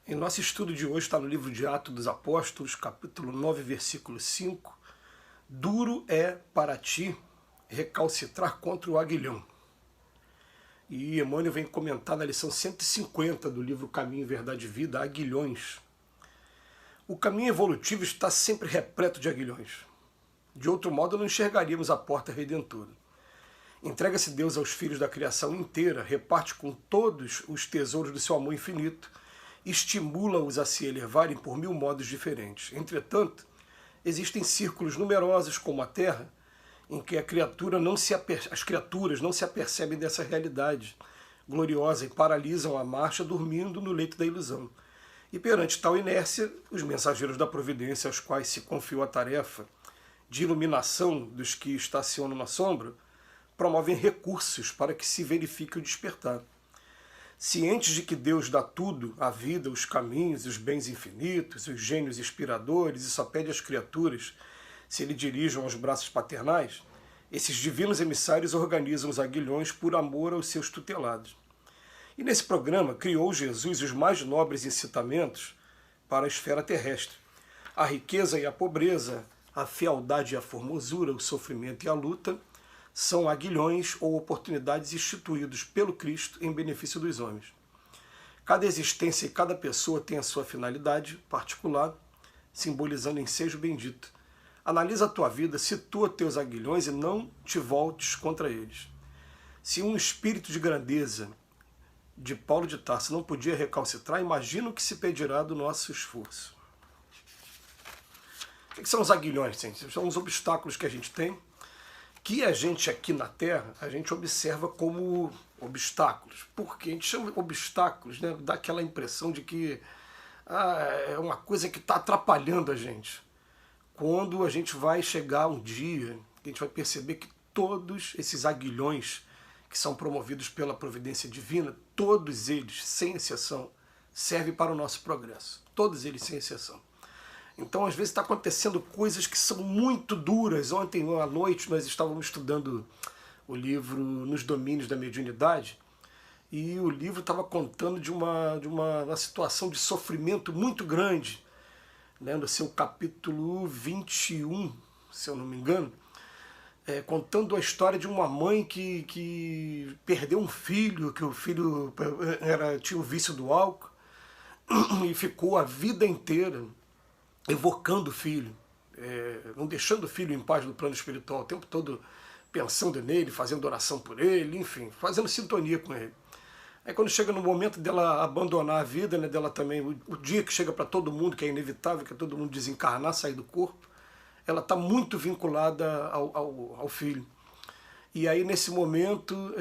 Em nosso estudo de hoje está no livro de Atos dos Apóstolos, capítulo 9, versículo 5. Duro é para ti recalcitrar contra o aguilhão. E Emmanuel vem comentar na lição 150 do livro Caminho, Verdade e Vida, aguilhões. O caminho evolutivo está sempre repleto de aguilhões. De outro modo, não enxergaríamos a porta redentora. Entrega-se Deus aos filhos da criação inteira, reparte com todos os tesouros do seu amor infinito, estimula-os a se elevarem por mil modos diferentes. Entretanto, existem círculos numerosos como a Terra, em que as criaturas não se apercebem dessa realidade gloriosa e paralisam a marcha dormindo no leito da ilusão. E perante tal inércia, os mensageiros da providência aos quais se confiou a tarefa de iluminação dos que estacionam na sombra, promovem recursos para que se verifique o despertar. Cientes de que Deus dá tudo, a vida, os caminhos, os bens infinitos, os gênios inspiradores, e só pede às criaturas se lhe dirijam aos braços paternais, esses divinos emissários organizam os aguilhões por amor aos seus tutelados. E nesse programa criou Jesus os mais nobres incitamentos para a esfera terrestre. A riqueza e a pobreza, a fealdade e a formosura, o sofrimento e a luta, são aguilhões ou oportunidades instituídos pelo Cristo em benefício dos homens. Cada existência e cada pessoa tem a sua finalidade particular, simbolizando ensejo bendito. Analisa a tua vida, situa teus aguilhões e não te voltes contra eles. Se um espírito de grandeza de Paulo de Tarso não podia recalcitrar, imagina o que se pedirá do nosso esforço. O que são os aguilhões, gente? São os obstáculos que a gente tem, que a gente aqui na Terra, a gente observa como obstáculos. Porque a gente chama de obstáculos, né? Dá aquela impressão de que é uma coisa que está atrapalhando a gente. Quando a gente vai chegar um dia, a gente vai perceber que todos esses aguilhões que são promovidos pela providência divina, todos eles, sem exceção, servem para o nosso progresso. Todos eles, sem exceção. Então, às vezes, está acontecendo coisas que são muito duras. Ontem à noite nós estávamos estudando o livro Nos Domínios da Mediunidade, e o livro estava contando de uma situação de sofrimento muito grande, né, no seu capítulo 21, se eu não me engano, contando a história de uma mãe que perdeu um filho, que o filho tinha o vício do álcool, e ficou a vida inteira evocando o filho, não deixando o filho em paz no plano espiritual, o tempo todo pensando nele, fazendo oração por ele, enfim, fazendo sintonia com ele. Aí quando chega no momento dela abandonar a vida, né, dela também, o dia que chega para todo mundo, que é inevitável, que é todo mundo desencarnar, sair do corpo, ela está muito vinculada ao filho. E aí nesse momento,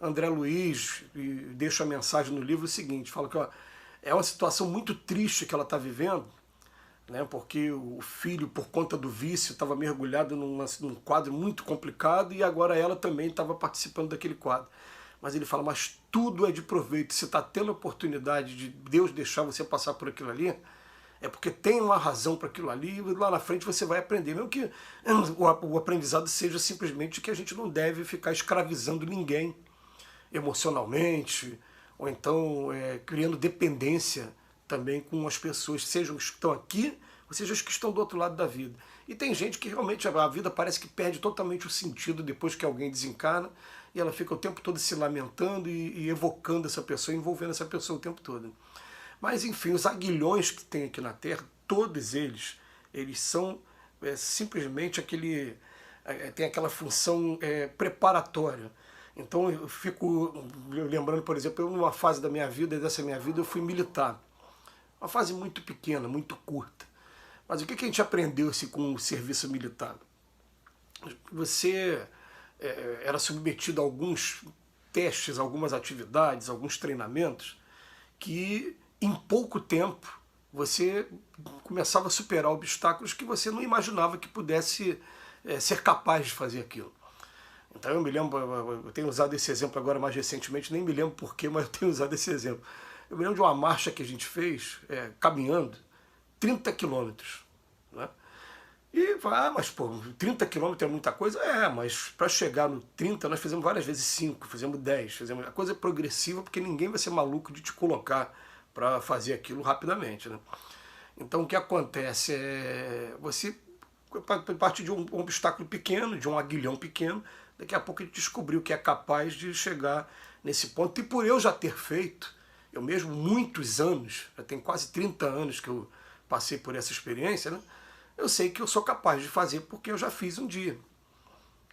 André Luiz deixa a mensagem no livro o seguinte, fala que é uma situação muito triste que ela está vivendo, né, porque o filho, por conta do vício, estava mergulhado num quadro muito complicado e agora ela também estava participando daquele quadro. Mas ele fala, mas tudo é de proveito. Se está tendo a oportunidade de Deus deixar você passar por aquilo ali, é porque tem uma razão para aquilo ali, e lá na frente você vai aprender. Mesmo que o aprendizado seja simplesmente que a gente não deve ficar escravizando ninguém emocionalmente, ou então criando dependência também com as pessoas, sejam os que estão aqui, ou seja, os que estão do outro lado da vida. E tem gente que realmente a vida parece que perde totalmente o sentido depois que alguém desencarna, e ela fica o tempo todo se lamentando e evocando essa pessoa, envolvendo essa pessoa o tempo todo. Mas enfim, os aguilhões que tem aqui na Terra, todos eles são simplesmente tem aquela função preparatória. Então eu fico lembrando, por exemplo, numa fase da minha vida, dessa minha vida, eu fui militar. Uma fase muito pequena, muito curta. Mas o que a gente aprendeu com o serviço militar? Você era submetido a alguns testes, algumas atividades, alguns treinamentos, que em pouco tempo você começava a superar obstáculos que você não imaginava que pudesse ser capaz de fazer aquilo. Então eu me lembro, eu tenho usado esse exemplo agora mais recentemente, nem me lembro porquê, mas eu tenho usado esse exemplo. Eu me lembro de uma marcha que a gente fez, caminhando, 30 quilômetros. Né? E mas pô, 30 quilômetros é muita coisa? Mas para chegar no 30 nós fizemos várias vezes 5, fizemos 10, a coisa é progressiva porque ninguém vai ser maluco de te colocar para fazer aquilo rapidamente, né? Então o que acontece é você partir de um obstáculo pequeno, de um aguilhão pequeno, daqui a pouco ele descobriu que é capaz de chegar nesse ponto. E por eu já ter feito, eu mesmo muitos anos, já tem quase 30 anos que eu passei por essa experiência, né? Eu sei que eu sou capaz de fazer porque eu já fiz um dia.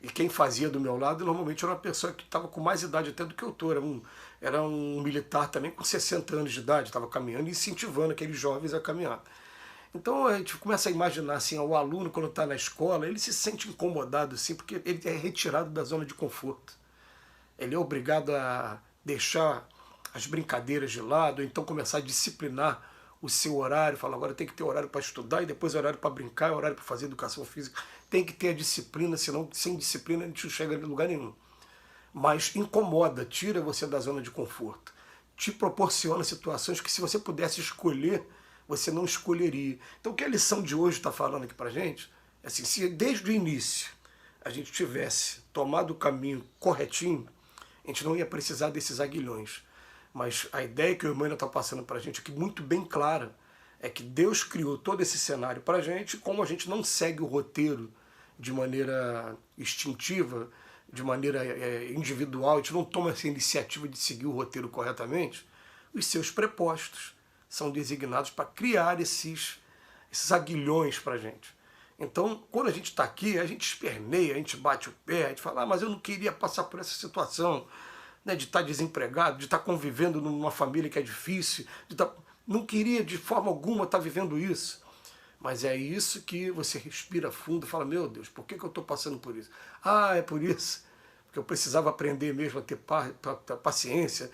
E quem fazia do meu lado normalmente era uma pessoa que estava com mais idade até do que eu estou. Era um militar também com 60 anos de idade, estava caminhando e incentivando aqueles jovens a caminhar. Então a gente começa a imaginar assim, o aluno quando está na escola, ele se sente incomodado assim, porque ele é retirado da zona de conforto. Ele é obrigado a deixar as brincadeiras de lado, ou então começar a disciplinar o seu horário, falar agora tem que ter horário para estudar e depois horário para brincar, horário para fazer educação física. Tem que ter a disciplina, senão sem disciplina a gente não chega em lugar nenhum. Mas incomoda, tira você da zona de conforto. Te proporciona situações que se você pudesse escolher, você não escolheria. Então o que a lição de hoje está falando aqui para a gente, é assim, se desde o início a gente tivesse tomado o caminho corretinho, a gente não ia precisar desses aguilhões. Mas a ideia que o Emmanuel está passando para a gente aqui, muito bem clara, é que Deus criou todo esse cenário para a gente, como a gente não segue o roteiro de maneira instintiva, de maneira individual, a gente não toma essa iniciativa de seguir o roteiro corretamente, os seus prepostos são designados para criar esses aguilhões para a gente. Então, quando a gente está aqui, a gente esperneia, a gente bate o pé, a gente fala, mas eu não queria passar por essa situação, né, de estar desempregado, de estar convivendo numa família que é difícil, não queria de forma alguma estar vivendo isso. Mas é isso que você respira fundo e fala, meu Deus, por que eu estou passando por isso? Ah, é por isso. Porque eu precisava aprender mesmo a ter paciência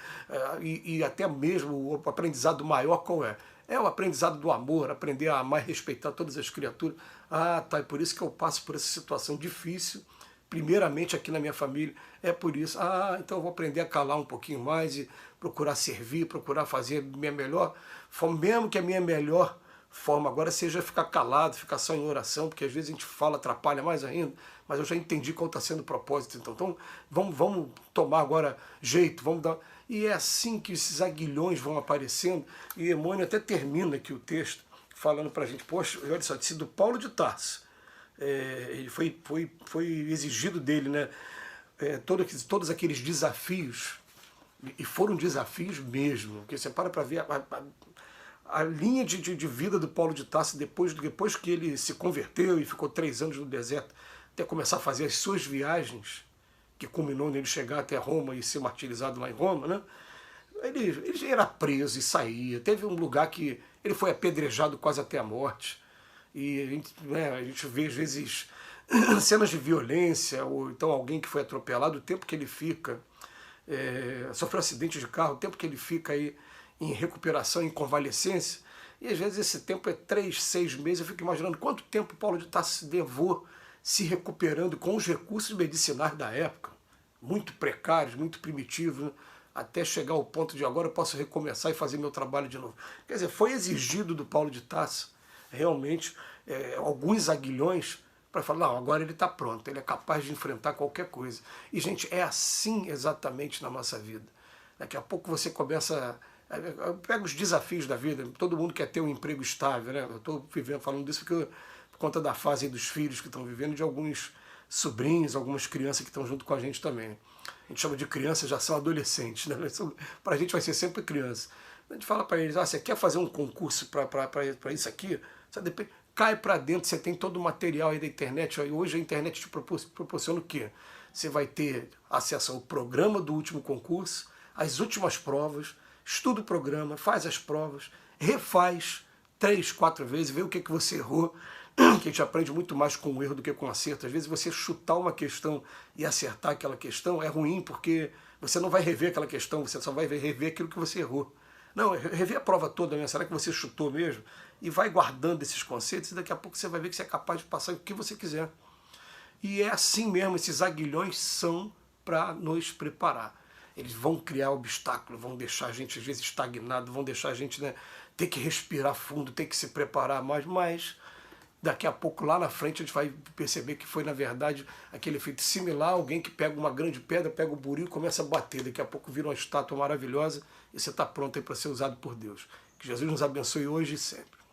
e até mesmo o aprendizado maior qual é? É o aprendizado do amor, aprender a amar e respeitar todas as criaturas. Ah, tá, é por isso que eu passo por essa situação difícil, primeiramente aqui na minha família, é por isso. Ah, então eu vou aprender a calar um pouquinho mais e procurar servir, procurar fazer a minha melhor forma, mesmo que a minha melhor forma agora seja ficar calado, ficar só em oração, porque às vezes a gente fala, atrapalha mais ainda, mas eu já entendi qual está sendo o propósito. Então vamos tomar agora jeito, vamos dar... E é assim que esses aguilhões vão aparecendo, e Emmanuel até termina aqui o texto, falando para a gente, poxa, olha só, se do Paulo de Tarso, ele foi exigido dele, né, todos aqueles desafios, e foram desafios mesmo, porque você para ver a linha de vida do Paulo de Tarso depois que ele se converteu e ficou 3 anos no deserto, até começar a fazer as suas viagens, que culminou nele chegar até Roma e ser martirizado lá em Roma, né? Ele era preso e saía. Teve um lugar que ele foi apedrejado quase até a morte. E a gente vê, às vezes, cenas de violência, ou então alguém que foi atropelado, o tempo que ele fica, sofreu um acidente de carro, o tempo que ele fica aí em recuperação, em convalescência, e às vezes esse tempo é 3, 6 meses, eu fico imaginando quanto tempo Paulo de Tarso levou se recuperando com os recursos medicinais da época, muito precários, muito primitivos, né? Até chegar ao ponto de agora eu posso recomeçar e fazer meu trabalho de novo. Quer dizer, foi exigido do Paulo de Tarso realmente alguns aguilhões para falar, não, agora ele está pronto, ele é capaz de enfrentar qualquer coisa. E, gente, é assim exatamente na nossa vida. Daqui a pouco você começa... Pega os desafios da vida, todo mundo quer ter um emprego estável, né? Eu estou falando disso porque por conta da fase dos filhos que estão vivendo, de alguns sobrinhos, algumas crianças que estão junto com a gente também. A gente chama de crianças, já são adolescentes, né? Para a gente vai ser sempre criança. A gente fala para eles, você quer fazer um concurso para isso aqui? Você cai para dentro, você tem todo o material aí da internet. Hoje a internet te proporciona o quê? Você vai ter acesso ao programa do último concurso, às últimas provas, estuda o programa, faz as provas, refaz 3, 4 vezes, vê o que você errou, que a gente aprende muito mais com o erro do que com o acerto. Às vezes você chutar uma questão e acertar aquela questão é ruim, porque você não vai rever aquela questão, você só vai rever aquilo que você errou. Não, rever a prova toda, né? Será que você chutou mesmo? E vai guardando esses conceitos e daqui a pouco você vai ver que você é capaz de passar o que você quiser. E é assim mesmo, esses aguilhões são para nos preparar. Eles vão criar obstáculos, vão deixar a gente às vezes estagnado, vão deixar a gente, né, ter que respirar fundo, ter que se preparar mais, mas daqui a pouco, lá na frente, a gente vai perceber que foi, na verdade, aquele efeito similar, alguém que pega uma grande pedra, pega o buril e começa a bater. Daqui a pouco vira uma estátua maravilhosa e você está pronto aí para ser usado por Deus. Que Jesus nos abençoe hoje e sempre.